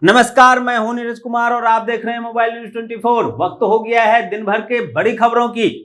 नमस्कार, मैं हूं नीरज कुमार और आप देख रहे हैं मोबाइल न्यूज 24। वक्त हो गया है दिन भर के बड़ी खबरों की।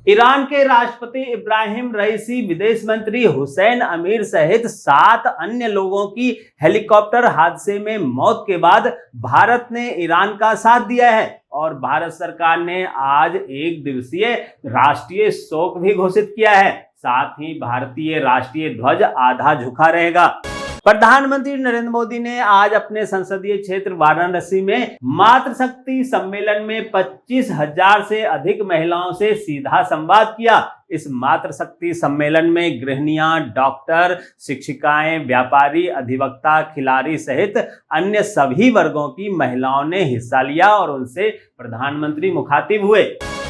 ईरान के राष्ट्रपति इब्राहिम रईसी, विदेश मंत्री हुसैन अमीर सहित 7 अन्य लोगों की हेलीकॉप्टर हादसे में मौत के बाद भारत ने ईरान का साथ दिया है और भारत सरकार ने आज एक दिवसीय राष्ट्रीय शोक भी घोषित किया है। साथ ही भारतीय राष्ट्रीय ध्वज आधा झुका रहेगा। प्रधानमंत्री नरेंद्र मोदी ने आज अपने संसदीय क्षेत्र वाराणसी में मातृशक्ति सम्मेलन में 25,000 से अधिक महिलाओं से सीधा संवाद किया। इस मातृशक्ति सम्मेलन में गृहिणियां, डॉक्टर, शिक्षिकाएं, व्यापारी, अधिवक्ता, खिलाड़ी सहित अन्य सभी वर्गों की महिलाओं ने हिस्सा लिया और उनसे प्रधानमंत्री मुखातिब हुए।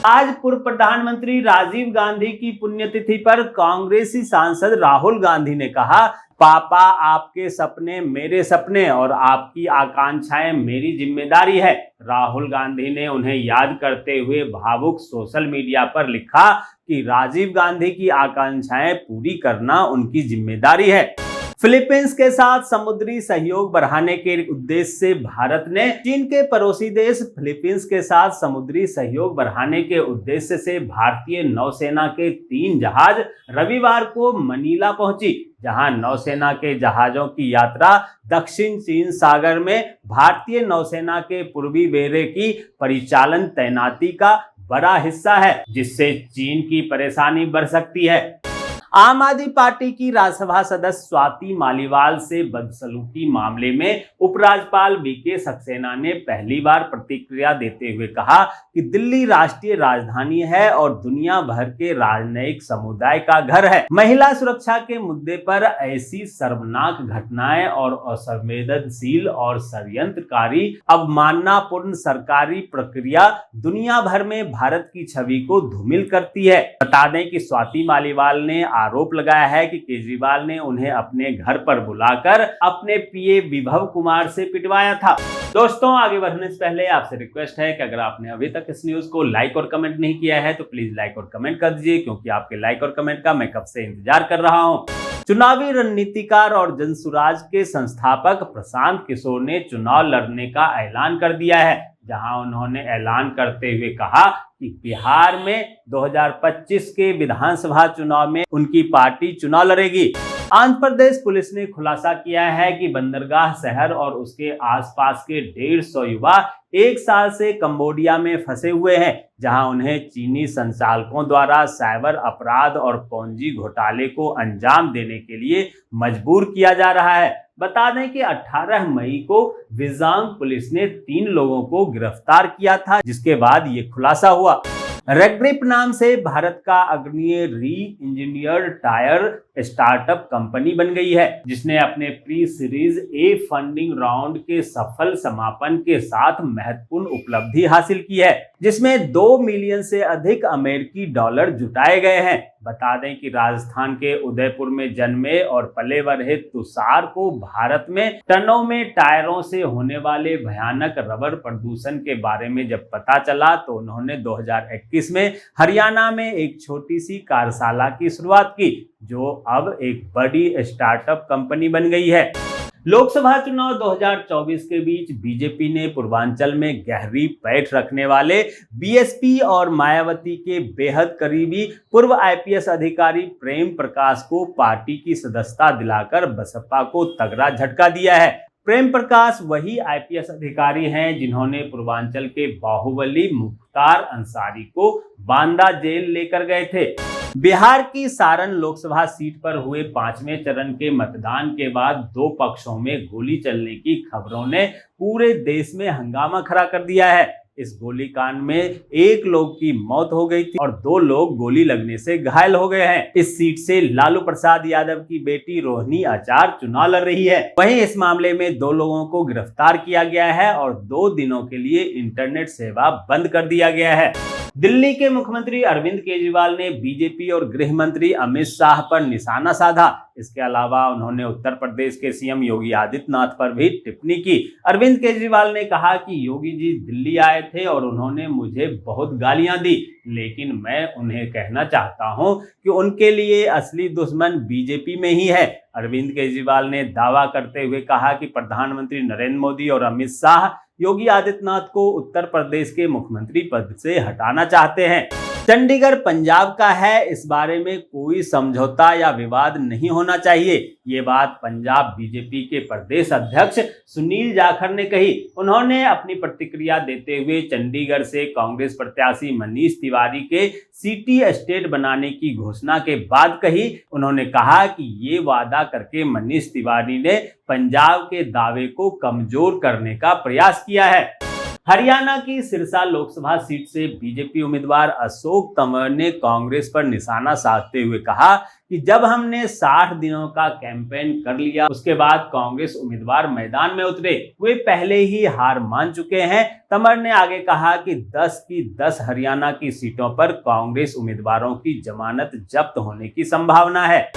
आज पूर्व प्रधानमंत्री राजीव गांधी की पुण्यतिथि पर कांग्रेसी सांसद राहुल गांधी ने कहा, पापा आपके सपने मेरे सपने और आपकी आकांक्षाएं मेरी जिम्मेदारी है। राहुल गांधी ने उन्हें याद करते हुए भावुक सोशल मीडिया पर लिखा कि राजीव गांधी की आकांक्षाएं पूरी करना उनकी जिम्मेदारी है। फिलीपींस के साथ समुद्री सहयोग बढ़ाने के उद्देश्य से भारत ने चीन के पड़ोसी देश फिलीपींस के साथ समुद्री सहयोग बढ़ाने के उद्देश्य से भारतीय नौसेना के 3 जहाज रविवार को मनीला पहुंची, जहां नौसेना के जहाजों की यात्रा दक्षिण चीन सागर में भारतीय नौसेना के पूर्वी बेड़े की परिचालन तैनाती का बड़ा हिस्सा है, जिससे चीन की परेशानी बढ़ सकती है। आम आदमी पार्टी की राज्यसभा सदस्य स्वाति मालीवाल से बदसलूकी मामले में उपराज्यपाल वीके सक्सेना ने पहली बार प्रतिक्रिया देते हुए कहा कि दिल्ली राष्ट्रीय राजधानी है और दुनिया भर के राजनयिक समुदाय का घर है। महिला सुरक्षा के मुद्दे पर ऐसी शर्मनाक घटनाएं और असंवेदनशील और षड्यंत्रकारी अवमाननापूर्ण सरकारी प्रक्रिया दुनिया भर में भारत की छवि को धूमिल करती है। बता दें कि स्वाति मालीवाल ने आरोप लगाया है कि केजरीवाल ने उन्हें अपने घर पर बुलाकर अपने पीए विभव कुमार से पिटवाया था। दोस्तों, आगे बढ़ने से पहले आपसे रिक्वेस्ट है कि अगर आपने अभी तक इस न्यूज को लाइक और कमेंट नहीं किया है तो प्लीज लाइक और कमेंट कर दीजिए, क्योंकि आपके लाइक और कमेंट का मैं कब से इंतजार कर रहा हूं। चुनावी रणनीतिकार और जनसुराज के संस्थापक प्रशांत किशोर ने चुनाव लड़ने का ऐलान कर दिया है, जहां उन्होंने ऐलान करते हुए कहा कि बिहार में 2025 के विधानसभा चुनाव में उनकी पार्टी चुनाव लड़ेगी। आंध्र प्रदेश पुलिस ने खुलासा किया है कि बंदरगाह शहर और उसके आसपास के 150 युवा 1 साल से कंबोडिया में फंसे हुए हैं, जहां उन्हें चीनी संचालकों द्वारा साइबर अपराध और पूंजी घोटाले को अंजाम देने के लिए मजबूर किया जा रहा है। बता दें कि 18 मई को विजांग पुलिस ने 3 लोगों को गिरफ्तार किया था, जिसके बाद ये खुलासा हुआ। रेग्रिप नाम से भारत का अग्रणीय री इंजीनियर्ड टायर स्टार्टअप कंपनी बन गई है, जिसने अपने pre series A funding round के सफल समापन के साथ महत्वपूर्ण उपलब्धि हासिल की है, जिसमें 2 मिलियन से अधिक अमेरिकी डॉलर जुटाए गए हैं। बता दें कि राजस्थान के उदयपुर में जन्मे और पले बढ़े तुषार को भारत में टनों में टायरों से होने वाले भयानक रबर प्रदूषण के बारे में जब पता चला तो उन्होंने 2021 में हरियाणा में एक छोटी सी कार्यशाला की शुरुआत की, जो अब एक बड़ी स्टार्टअप कंपनी बन गई है। लोकसभा चुनाव 2024 के बीच बीजेपी ने पूर्वांचल में गहरी पैठ रखने वाले बीएसपी और मायावती के बेहद करीबी पूर्व आईपीएस अधिकारी प्रेम प्रकाश को पार्टी की सदस्यता दिलाकर बसपा को तगड़ा झटका दिया है। प्रेम प्रकाश वही आईपीएस अधिकारी हैं जिन्होंने पूर्वांचल के बाहुबली मुख्तार अंसारी को बांदा जेल लेकर गए थे। बिहार की सारण लोकसभा सीट पर हुए 5वें चरण के मतदान के बाद 2 पक्षों में गोली चलने की खबरों ने पूरे देश में हंगामा खड़ा कर दिया है। इस गोलीकांड में 1 लोग की मौत हो गई थी और 2 लोग गोली लगने से घायल हो गए हैं। इस सीट से लालू प्रसाद यादव की बेटी रोहिणी आचार चुनाव लड़ रही है। वहीं इस मामले में 2 लोगों को गिरफ्तार किया गया है और 2 दिनों के लिए इंटरनेट सेवा बंद कर दिया गया है। दिल्ली के मुख्यमंत्री अरविंद केजरीवाल ने बीजेपी और गृह मंत्री अमित शाह पर निशाना साधा, इसके अलावा उन्होंने उत्तर प्रदेश के सीएम योगी आदित्यनाथ पर भी टिप्पणी की। अरविंद केजरीवाल ने कहा कि योगी जी दिल्ली आए थे और उन्होंने मुझे बहुत गालियां दी, लेकिन मैं उन्हें कहना चाहता हूं कि उनके लिए असली दुश्मन बीजेपी में ही है। अरविंद केजरीवाल ने दावा करते हुए कहा कि प्रधानमंत्री नरेंद्र मोदी और अमित शाह योगी आदित्यनाथ को उत्तर प्रदेश के मुख्यमंत्री पद से हटाना चाहते हैं। चंडीगढ़ पंजाब का है, इस बारे में कोई समझौता या विवाद नहीं होना चाहिए, ये बात पंजाब बीजेपी के प्रदेश अध्यक्ष सुनील जाखड़ ने कही। उन्होंने अपनी प्रतिक्रिया देते हुए चंडीगढ़ से कांग्रेस प्रत्याशी मनीष तिवारी के सिटी स्टेट बनाने की घोषणा के बाद कही। उन्होंने कहा कि ये वादा करके मनीष तिवारी ने पंजाब के दावे को कमजोर करने का प्रयास किया है। हरियाणा की सिरसा लोकसभा सीट से बीजेपी उम्मीदवार अशोक तंवर ने कांग्रेस पर निशाना साधते हुए कहा कि जब हमने 60 दिनों का कैंपेन कर लिया, उसके बाद कांग्रेस उम्मीदवार मैदान में उतरे, वे पहले ही हार मान चुके हैं। तंवर ने आगे कहा कि 10 की 10 हरियाणा की सीटों पर कांग्रेस उम्मीदवारों की जमानत जब्त होने की संभावना है।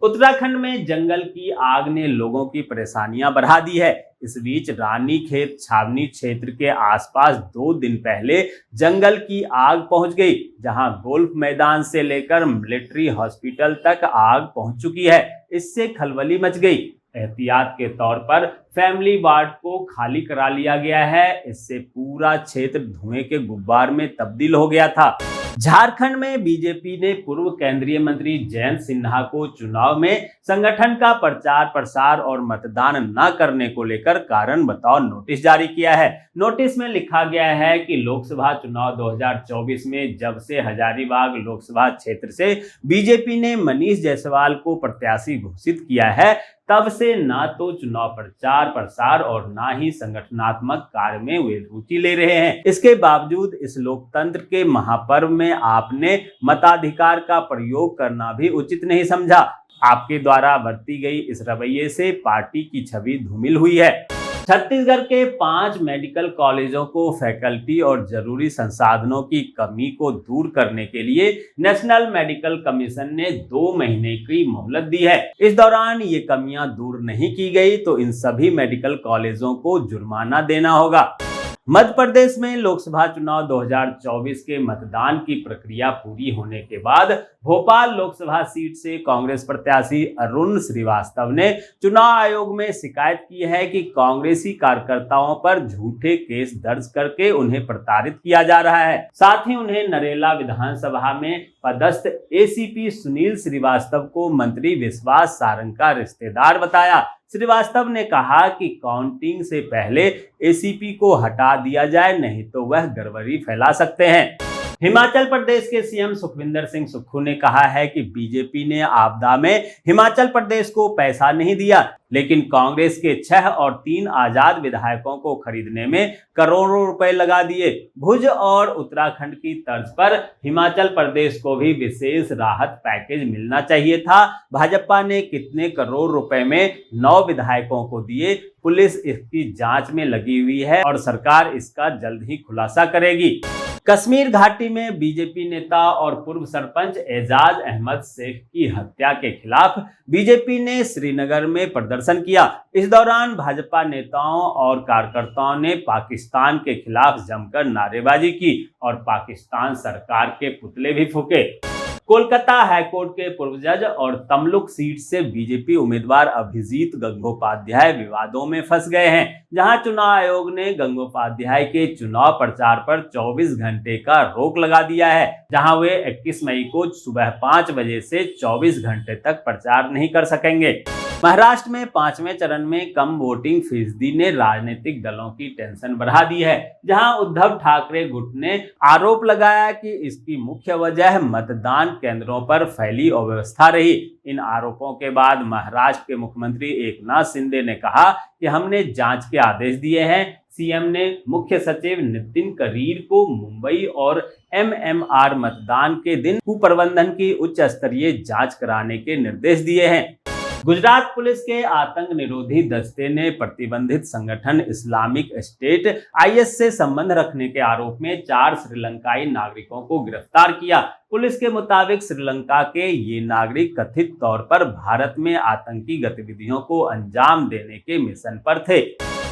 उत्तराखंड में जंगल की आग ने लोगों की परेशानियां बढ़ा दी है। इस बीच रानीखेत छावनी क्षेत्र के आसपास 2 दिन पहले जंगल की आग पहुंच गई, जहां गोल्फ मैदान से लेकर मिलिट्री हॉस्पिटल तक आग पहुंच चुकी है। इससे खलबली मच गई। एहतियात के तौर पर फैमिली वार्ड को खाली करा लिया गया है। इससे पूरा क्षेत्र धुएं के गुब्बार में तब्दील हो गया था। झारखंड में बीजेपी ने पूर्व केंद्रीय मंत्री जयंत सिन्हा को चुनाव में संगठन का प्रचार प्रसार और मतदान न करने को लेकर कारण बताओ नोटिस जारी किया है। नोटिस में लिखा गया है कि लोकसभा चुनाव 2024 में जब से हजारीबाग लोकसभा क्षेत्र से बीजेपी ने मनीष जायसवाल को प्रत्याशी घोषित किया है, तब से ना तो चुनाव प्रचार प्रसार और ना ही संगठनात्मक कार्य में वे रुचि ले रहे हैं। इसके बावजूद इस लोकतंत्र के महापर्व में आपने मताधिकार का प्रयोग करना भी उचित नहीं समझा। आपके द्वारा बरती गई इस रवैये से पार्टी की छवि धूमिल हुई है। छत्तीसगढ़ के 5 मेडिकल कॉलेजों को फैकल्टी और जरूरी संसाधनों की कमी को दूर करने के लिए नेशनल मेडिकल कमीशन ने 2 महीने की मोहलत दी है। इस दौरान ये कमियां दूर नहीं की गई तो इन सभी मेडिकल कॉलेजों को जुर्माना देना होगा। मध्य प्रदेश में लोकसभा चुनाव 2024 के मतदान की प्रक्रिया पूरी होने के बाद भोपाल लोकसभा सीट से कांग्रेस प्रत्याशी अरुण श्रीवास्तव ने चुनाव आयोग में शिकायत की है कि कांग्रेसी कार्यकर्ताओं पर झूठे केस दर्ज करके उन्हें प्रताड़ित किया जा रहा है। साथ ही उन्हें नरेला विधानसभा में पदस्थ एसीपी सुनील श्रीवास्तव को मंत्री विश्वास सारंग का रिश्तेदार बताया। श्रीवास्तव ने कहा कि काउंटिंग से पहले एसीपी को हटा दिया जाए, नहीं तो वह गड़बड़ी फैला सकते हैं। हिमाचल प्रदेश के सीएम सुखविंदर सिंह सुक्खू ने कहा है कि बीजेपी ने आपदा में हिमाचल प्रदेश को पैसा नहीं दिया, लेकिन कांग्रेस के 6 और 3 आजाद विधायकों को खरीदने में करोड़ों रुपए लगा दिए। भुज और उत्तराखंड की तर्ज पर हिमाचल प्रदेश को भी विशेष राहत पैकेज मिलना चाहिए था। भाजपा ने कितने करोड़ रुपए में 9 विधायकों को दिए, पुलिस इसकी जांच में लगी हुई है और सरकार इसका जल्द ही खुलासा करेगी। कश्मीर घाटी में बीजेपी नेता और पूर्व सरपंच एजाज अहमद शेख की हत्या के खिलाफ बीजेपी ने श्रीनगर में प्रदर्शन किया। इस दौरान भाजपा नेताओं और कार्यकर्ताओं ने पाकिस्तान के खिलाफ जमकर नारेबाजी की और पाकिस्तान सरकार के पुतले भी फूके। कोलकाता हाईकोर्ट के पूर्व जज और तमलुक सीट से बीजेपी उम्मीदवार अभिजीत गंगोपाध्याय विवादों में फंस गए हैं, जहां चुनाव आयोग ने गंगोपाध्याय के चुनाव प्रचार पर 24 घंटे का रोक लगा दिया है, जहां वे 21 मई को सुबह 5 बजे से 24 घंटे तक प्रचार नहीं कर सकेंगे। महाराष्ट्र में 5वें चरण में कम वोटिंग फीसदी ने राजनीतिक दलों की टेंशन बढ़ा दी है, जहां उद्धव ठाकरे गुट ने आरोप लगाया कि इसकी मुख्य वजह मतदान केंद्रों पर फैली अव्यवस्था रही। इन आरोपों के बाद महाराष्ट्र के मुख्यमंत्री एकनाथ शिंदे ने कहा कि हमने जांच के आदेश दिए हैं। सीएम ने मुख्य सचिव नितिन करीर को मुंबई और एमएमआर मतदान के दिन कुप्रबंधन की उच्च स्तरीय जांच कराने के निर्देश दिए हैं। गुजरात पुलिस के आतंक निरोधी दस्ते ने प्रतिबंधित संगठन इस्लामिक स्टेट आईएस से संबंध रखने के आरोप में 4 श्रीलंकाई नागरिकों को गिरफ्तार किया। पुलिस के मुताबिक श्रीलंका के ये नागरिक कथित तौर पर भारत में आतंकी गतिविधियों को अंजाम देने के मिशन पर थे।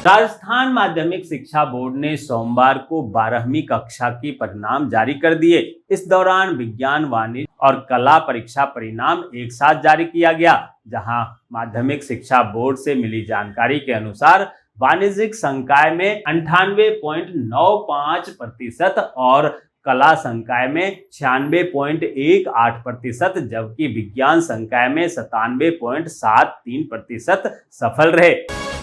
राजस्थान माध्यमिक शिक्षा बोर्ड ने सोमवार को 12वीं कक्षा की परिणाम जारी कर दिए। इस दौरान विज्ञान, वाणिज्य और कला परीक्षा परिणाम एक साथ जारी किया गया, जहां माध्यमिक शिक्षा बोर्ड से मिली जानकारी के अनुसार वाणिज्यिक संकाय में 98.95% और कला संकाय में 96.18%, जबकि विज्ञान संकाय में 97.73% सफल रहे।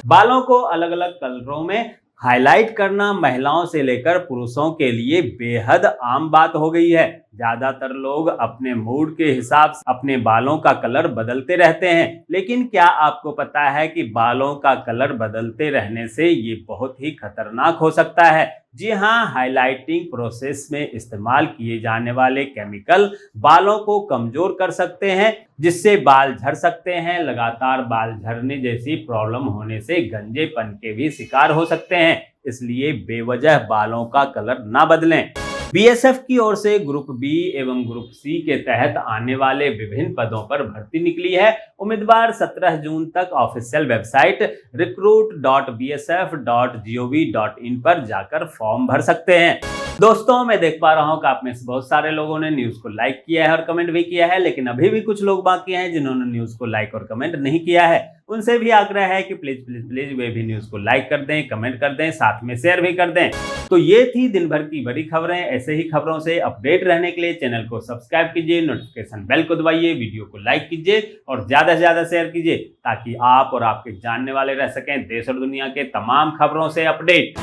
बालों को अलग अलग कलरों में हाईलाइट करना महिलाओं से लेकर पुरुषों के लिए बेहद आम बात हो गई है। ज्यादातर लोग अपने मूड के हिसाब से अपने बालों का कलर बदलते रहते हैं, लेकिन क्या आपको पता है कि बालों का कलर बदलते रहने से ये बहुत ही खतरनाक हो सकता है। जी हाँ, हाइलाइटिंग प्रोसेस में इस्तेमाल किए जाने वाले केमिकल बालों को कमजोर कर सकते हैं, जिससे बाल झड़ सकते हैं। लगातार बाल झड़ने जैसी प्रॉब्लम होने से गंजेपन के भी शिकार हो सकते हैं, इसलिए बेवजह बालों का कलर ना बदलें। बीएसएफ की ओर से ग्रुप बी एवं ग्रुप सी के तहत आने वाले विभिन्न पदों पर भर्ती निकली है। उम्मीदवार 17 जून तक ऑफिशियल वेबसाइट recruit.bsf.gov.in पर जाकर फॉर्म भर सकते हैं। दोस्तों, मैं देख पा रहा हूं कि आप में से बहुत सारे लोगों ने न्यूज को लाइक किया है और कमेंट भी किया है, लेकिन अभी भी कुछ लोग बाकी हैं जिन्होंने न्यूज को लाइक और कमेंट नहीं किया है। उनसे भी आग्रह है कि प्लीज प्लीज प्लीज वे भी न्यूज को लाइक कर दें, कमेंट कर दें, साथ में शेयर भी कर दें। तो ये थी दिन भर की बड़ी खबरें। ऐसे ही खबरों से अपडेट रहने के लिए चैनल को सब्सक्राइब कीजिए, नोटिफिकेशन बेल को दबाइए, वीडियो को लाइक कीजिए और ज्यादा से ज्यादा शेयर कीजिए, ताकि आप और आपके जानने वाले रह सकें देश और दुनिया के तमाम खबरों से अपडेट।